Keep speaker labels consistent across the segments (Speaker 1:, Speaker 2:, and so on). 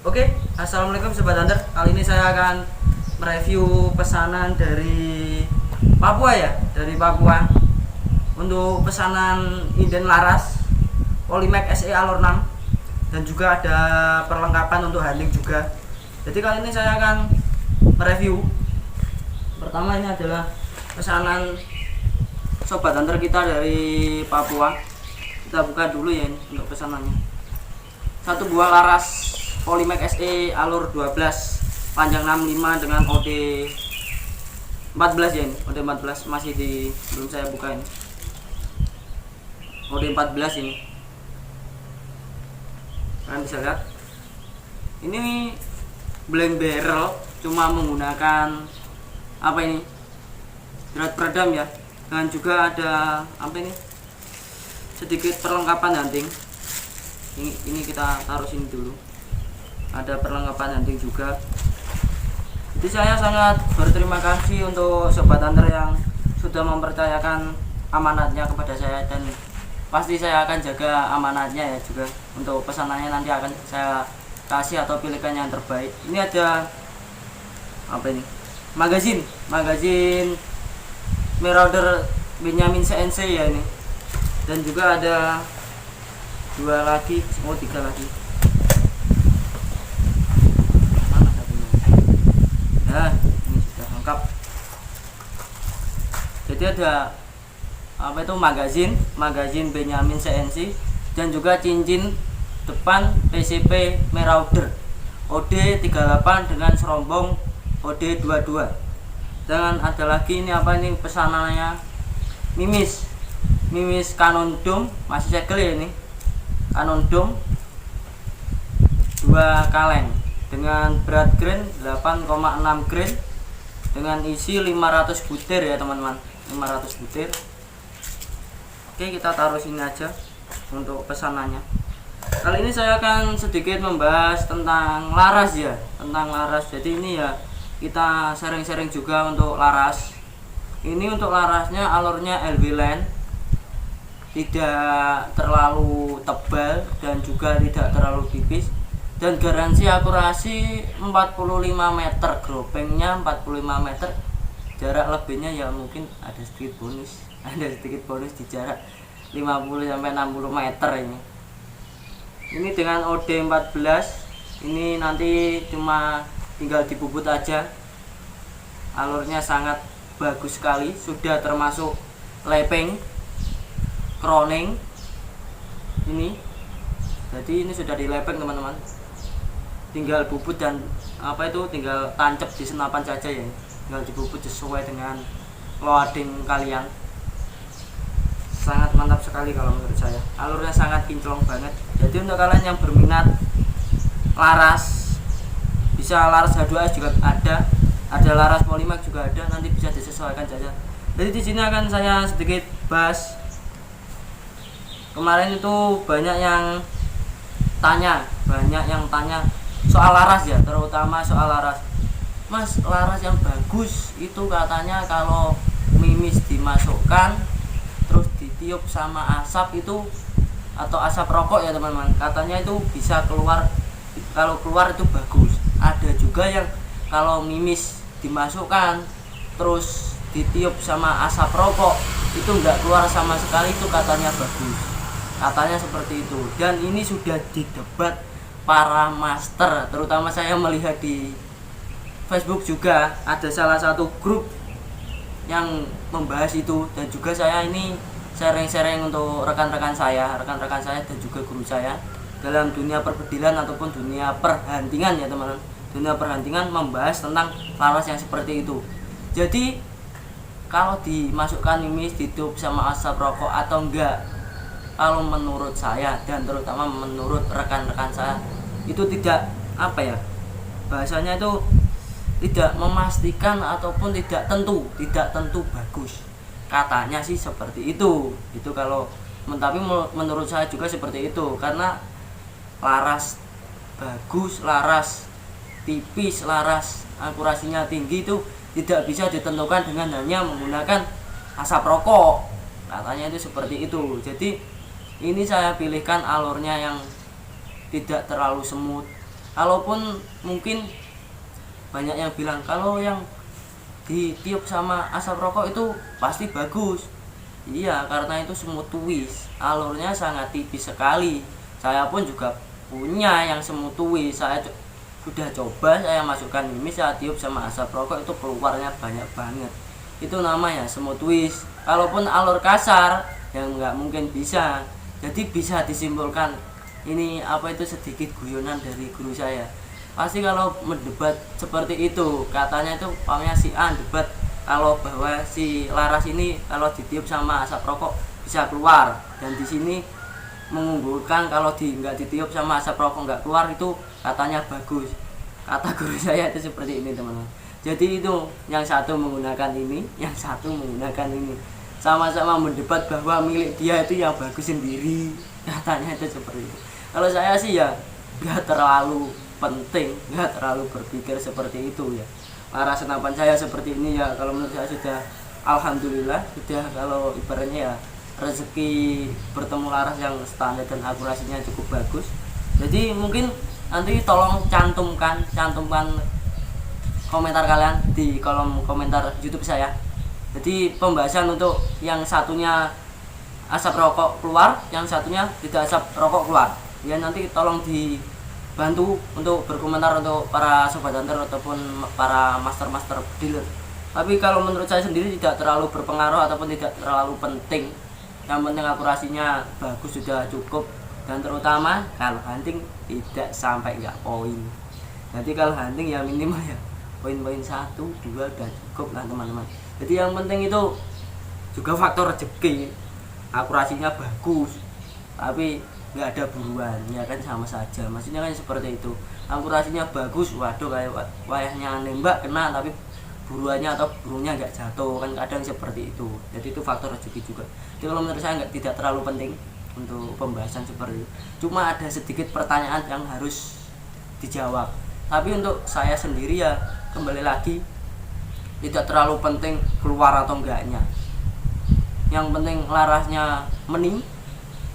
Speaker 1: Oke, assalamualaikum sobat Hunter. Kali ini saya akan mereview pesanan dari Papua ya, dari Papua. Untuk pesanan inden laras Polymac SE Alor 6 dan juga ada perlengkapan untuk hunting juga. Jadi kali ini saya akan mereview. Pertama ini adalah pesanan sobat Hunter kita dari Papua. Kita buka dulu ya ini untuk pesanannya. Satu buah laras Polymac SE Alur 12 panjang 65 dengan OD 14 ya ini. OD 14 masih belum saya buka ini. OD 14 ini. Kalian bisa lihat. Ini blank barrel, cuma menggunakan apa ini? Drat peredam ya. Dan juga ada apa ini? Sedikit perlengkapan hunting. Ini kita taruh sini dulu. Ada perlengkapan hunting juga. Jadi saya sangat berterima kasih untuk sobat hunter yang sudah mempercayakan amanatnya kepada saya, dan pasti saya akan jaga amanatnya ya juga. Untuk pesanannya nanti akan saya kasih atau pilihkan yang terbaik. Ini ada apa ini? Magazin Marauder Benyamin CNC ya ini. Dan juga ada tiga lagi. Nah, ini sudah lengkap. Jadi ada apa itu magazin Benyamin CNC dan juga cincin depan PCP Marauder OD 38 dengan serombong OD 22. Dan ada lagi ini apa ini pesanannya Mimis Canon Dome, masih segel ya ini. Canon Dome 2 kaleng dengan berat grain 8,6 grain dengan isi 500 butir ya teman-teman, 500 butir. Oke, kita taruh sini aja untuk pesanannya. Kali ini saya akan sedikit membahas tentang laras ya, Jadi ini ya kita sharing-sharing juga untuk laras. Ini untuk larasnya alurnya LB Line, tidak terlalu tebal dan juga tidak terlalu tipis, dan garansi akurasi 45 meter, gropengnya 45 meter. Jarak lebihnya ya mungkin ada sedikit bonus di jarak 50 sampai 60 meter ini. Ini dengan OD 14. Ini nanti cuma tinggal dibubut aja. Alurnya sangat bagus sekali, sudah termasuk lepeng, croning ini. Jadi ini sudah dilepeng teman-teman. Tinggal bubut dan tinggal tancap di senapan saja ya. Tinggal dibubut sesuai dengan loading kalian. Sangat mantap sekali kalau menurut saya. Alurnya sangat kinclong banget. Jadi untuk kalian yang berminat laras, bisa laras H2S juga ada laras Polymac juga ada, nanti bisa disesuaikan saja. Jadi di sini akan saya sedikit bahas. Kemarin itu banyak yang tanya soal laras ya, terutama soal laras. Mas, laras yang bagus itu katanya kalau mimis dimasukkan terus ditiup sama asap itu, atau asap rokok ya teman-teman, katanya itu bisa keluar, kalau keluar itu bagus. Ada juga yang kalau mimis dimasukkan terus ditiup sama asap rokok itu enggak keluar sama sekali, itu katanya bagus. Katanya seperti itu. Dan ini sudah didebat para master, terutama saya melihat di Facebook juga ada salah satu grup yang membahas itu, dan juga saya ini sharing-sharing untuk rekan-rekan saya dan juga guru saya dalam dunia perbedilan ataupun dunia perhuntingan ya teman-teman. Dunia perhuntingan membahas tentang laras yang seperti itu. Jadi kalau dimasukkan mimis, ditiup sama asap rokok atau enggak, kalau menurut saya dan terutama menurut rekan-rekan saya itu tidak bahasanya itu tidak memastikan ataupun tidak tentu bagus. Katanya sih seperti itu kalau tapi menurut saya juga seperti itu, karena laras bagus, laras tipis, laras akurasinya tinggi itu tidak bisa ditentukan dengan hanya menggunakan asap rokok. Katanya itu seperti itu. Jadi ini saya pilihkan alurnya yang tidak terlalu semut, Kalaupun mungkin banyak yang bilang kalau yang ditiup sama asap rokok itu pasti bagus. Iya, karena itu semut twist, alurnya sangat tipis sekali. Saya pun juga punya yang semut twist. Saya sudah coba, saya masukkan mimis, saya tiup sama asap rokok itu keluarnya banyak banget. Itu namanya semut twist. Kalaupun alur kasar yang nggak mungkin bisa. Jadi bisa disimpulkan ini apa itu sedikit guyonan dari guru saya. Pasti kalau mendebat seperti itu, katanya itu pamnya si A debat kalau bahwa si laras ini kalau ditiup sama asap rokok bisa keluar, dan di sini mengunggulkan kalau nggak ditiup sama asap rokok nggak keluar, itu katanya bagus. Kata guru saya itu seperti ini teman-teman. Jadi itu yang satu menggunakan ini, yang satu menggunakan ini, sama-sama mendebat bahwa milik dia itu yang bagus sendiri, katanya itu seperti itu. Kalau saya sih ya nggak terlalu penting, nggak terlalu berpikir seperti itu ya. Arah senapan saya seperti ini ya, kalau menurut saya sudah alhamdulillah, sudah kalau ibaratnya ya rezeki bertemu laras yang standar dan akurasinya cukup bagus. Jadi mungkin nanti tolong cantumkan komentar kalian di kolom komentar YouTube saya. Jadi pembahasan untuk yang satunya asap rokok keluar, yang satunya tidak asap rokok keluar. Ya nanti tolong dibantu untuk berkomentar untuk para sobat hunter ataupun para master dealer. Tapi kalau menurut saya sendiri tidak terlalu berpengaruh ataupun tidak terlalu penting. Yang penting akurasinya bagus sudah cukup, dan terutama kalau hunting tidak sampai nggak poin. Nanti kalau hunting ya minimal ya poin-poin 1, 2 udah cukup lah teman-teman. Jadi yang penting itu juga faktor rezeki, akurasinya bagus tapi nggak ada buruan ya kan, sama saja, maksudnya kan seperti itu. Akurasinya bagus, waduh kayak wayahnya nembak kena tapi buruannya atau burunya nggak jatuh, kan kadang seperti itu. Jadi itu faktor rezeki juga. Jadi kalau menurut saya tidak terlalu penting untuk pembahasan seperti itu. Cuma ada sedikit pertanyaan yang harus dijawab. Tapi untuk saya sendiri ya kembali lagi tidak terlalu penting keluar atau enggaknya. Yang penting larasnya meni,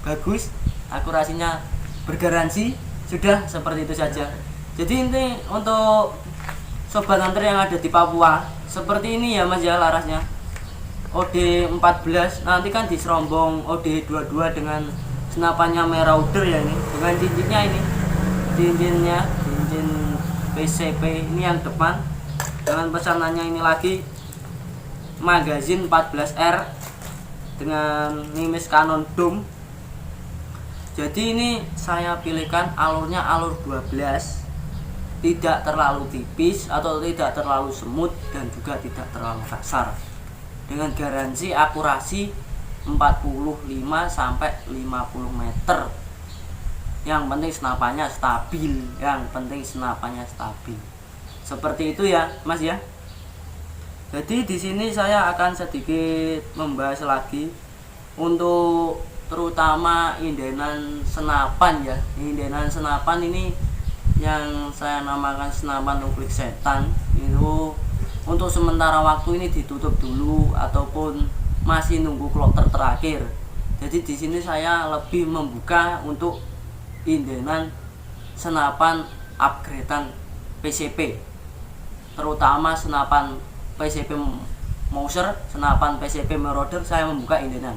Speaker 1: bagus, akurasinya bergaransi, sudah seperti itu saja. Jadi ini untuk sobat hunter yang ada di Papua seperti ini ya mas ya, larasnya OD14 nanti kan diserombong OD22 dengan senapannya Marauder ya, ini dengan cincinnya, ini cincin PCP ini yang depan, dengan pesanannya ini lagi magazin 14R dengan mimis Canon Dome. Jadi ini saya pilihkan alurnya alur 12, tidak terlalu tipis atau tidak terlalu semut dan juga tidak terlalu kasar, dengan garansi akurasi 45 sampai 50 meter. Yang penting senapannya stabil, seperti itu ya mas ya. Jadi di sini saya akan sedikit membahas lagi untuk terutama indenan senapan ya. Indenan senapan ini yang saya namakan senapan nuklik setan itu untuk sementara waktu ini ditutup dulu ataupun masih nunggu kloter terakhir. Jadi di sini saya lebih membuka untuk indenan senapan upgradean PCP, terutama senapan PCP Mauser, senapan PCP Marauder. Saya membuka indenan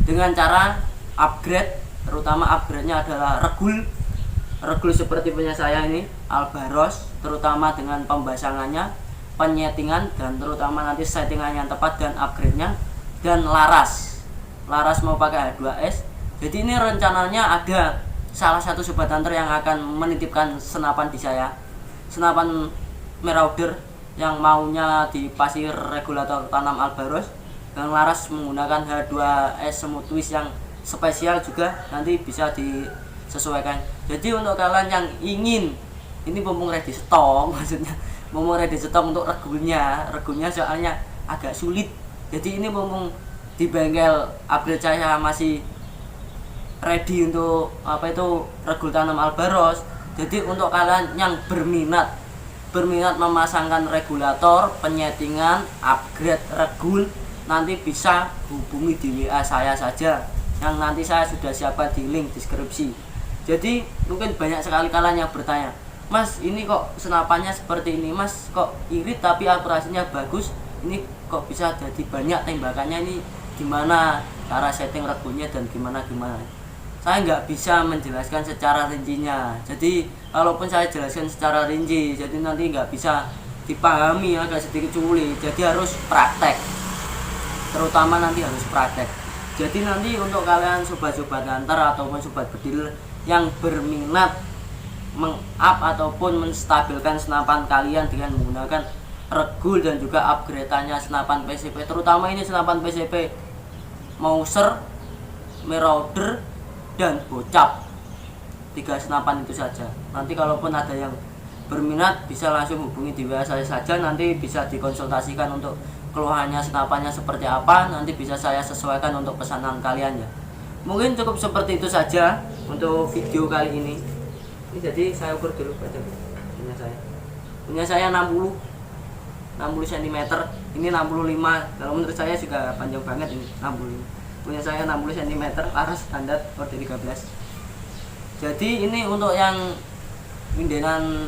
Speaker 1: dengan cara upgrade, terutama upgrade-nya adalah regul seperti punya saya ini Albaros, terutama dengan pembasangannya, penyetingan, dan terutama nanti settingan yang tepat dan upgrade-nya, dan laras mau pakai H2S. Jadi ini rencananya ada salah satu sobat hunter yang akan menitipkan senapan di saya, senapan Marauder yang maunya dipasir regulator tanam Albaros, dan laras menggunakan H2S semut twist yang spesial juga, nanti bisa disesuaikan. Jadi untuk kalian yang ingin, ini mumpung ready stock maksudnya, mumpung ready stock untuk regulnya soalnya agak sulit. Jadi ini mumpung di bengkel upgrade saya masih ready untuk regul tanam Albaros. Jadi untuk kalian yang berminat memasangkan regulator, penyetingan, upgrade regul, nanti bisa hubungi di WA saya saja, yang nanti saya sudah siapkan di link deskripsi. Jadi mungkin banyak sekali kalian yang bertanya, Mas ini kok senapannya seperti ini, Mas kok irit tapi akurasinya bagus, ini kok bisa jadi banyak tembakannya, ini gimana cara setting regunya dan gimana gimana. Saya nggak bisa menjelaskan secara rincinya, jadi kalaupun saya jelaskan secara rinci jadi nanti nggak bisa dipahami, agak sedikit sulit, jadi harus praktek, terutama nanti harus praktek. Jadi nanti untuk kalian sobat-sobat hunter ataupun sobat bedil yang berminat meng-up ataupun menstabilkan senapan kalian dengan menggunakan regul dan juga upgrade-nya senapan PCP, terutama ini senapan PCP Mauser, Marauder, dan Bocap, 3 senapan itu saja. Nanti kalaupun ada yang berminat bisa langsung hubungi di WA saya saja, nanti bisa dikonsultasikan untuk keluhannya senapannya seperti apa, nanti bisa saya sesuaikan untuk pesanan kalian ya. Mungkin cukup seperti itu saja untuk video kali ini. Ini jadi saya ukur dulu baca punya saya 60 cm, ini 65, kalau menurut saya juga panjang banget ini 65. Punya saya 60 cm, laras standar order 13. Jadi ini untuk yang windenan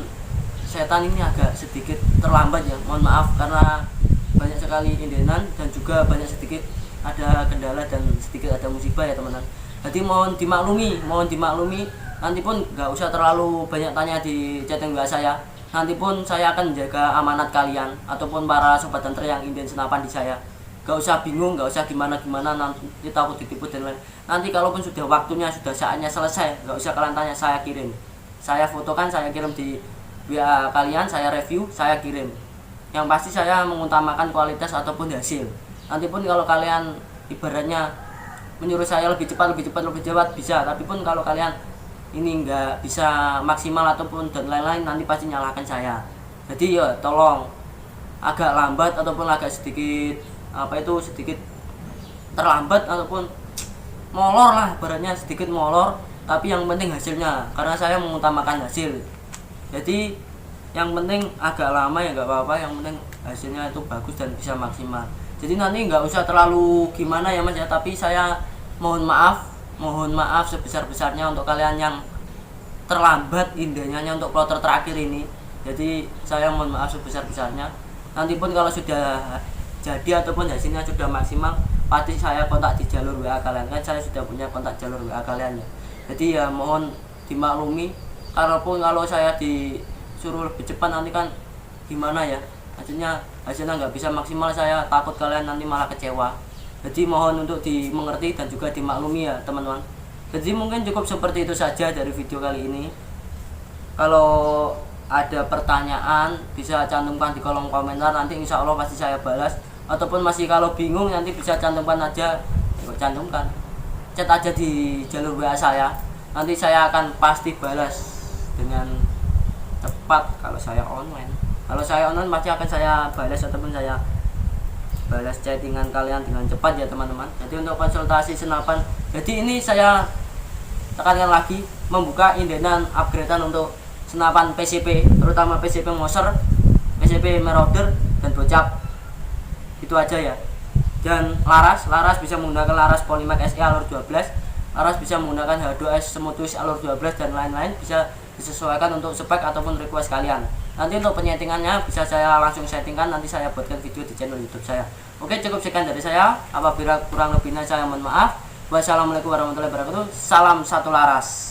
Speaker 1: setan ini agak sedikit terlambat ya, mohon maaf karena banyak sekali indenan dan juga banyak sedikit ada kendala dan sedikit ada musibah ya teman-teman. Jadi mohon dimaklumi, nanti pun nggak usah terlalu banyak tanya di chatting WA saya. Nanti pun saya akan menjaga amanat kalian ataupun para sobat hunter yang inden senapan di saya. Gak usah bingung, gak usah gimana-gimana nanti takut ditipu dan lain. Nanti kalaupun sudah waktunya, sudah saatnya selesai, gak usah kalian tanya, saya kirim. Saya fotokan, saya kirim di WA kalian, saya review, saya kirim. Yang pasti saya mengutamakan kualitas ataupun hasil. Nanti pun kalau kalian ibaratnya menyuruh saya lebih cepat bisa. Tapi pun kalau kalian ini nggak bisa maksimal ataupun dan lain-lain, nanti pasti nyalahkan saya. Jadi ya tolong agak lambat ataupun agak sedikit sedikit terlambat ataupun molor lah, ibaratnya sedikit molor. Tapi yang penting hasilnya, karena saya mengutamakan hasil. Jadi yang penting agak lama ya nggak apa-apa, yang penting hasilnya itu bagus dan bisa maksimal. Jadi nanti nggak usah terlalu gimana ya mas ya, tapi saya mohon maaf sebesar-besarnya untuk kalian yang terlambat indahnya untuk kloter terakhir ini. Jadi saya mohon maaf sebesar-besarnya. Nanti pun kalau sudah jadi ataupun hasilnya sudah maksimal, pasti saya kontak di jalur WA kalian, kan saya sudah punya kontak jalur WA kalian ya. Jadi ya mohon dimaklumi, kalaupun kalau saya disuruh lebih cepat nanti kan gimana ya, hasilnya nggak bisa maksimal, saya takut kalian nanti malah kecewa. Jadi mohon untuk dimengerti dan juga dimaklumi ya teman-teman. Jadi mungkin cukup seperti itu saja dari video kali ini. Kalau ada pertanyaan bisa cantumkan di kolom komentar, nanti insya Allah pasti saya balas. Ataupun masih kalau bingung nanti bisa cantumkan aja, chat aja di jalur WA saya, nanti saya akan pasti balas dengan cepat. Kalau saya online pasti akan saya balas ataupun saya balas chattingan kalian dengan cepat ya teman-teman. Jadi untuk konsultasi senapan, jadi ini saya tekankan lagi, membuka indenan upgradean untuk senapan PCP, terutama PCP Mauser, PCP Marauder, dan Bocap. Itu aja ya. Dan laras bisa menggunakan laras Polymac SE alur 12, laras bisa menggunakan H2S Smootwish alur 12 dan lain-lain, bisa disesuaikan untuk spek ataupun request kalian. Nanti untuk penyetingannya bisa saya langsung settingkan, nanti saya buatkan video di channel YouTube saya. Oke, cukup sekian dari saya. Apabila kurang lebihnya saya mohon maaf. Wassalamualaikum warahmatullahi wabarakatuh. Salam satu laras.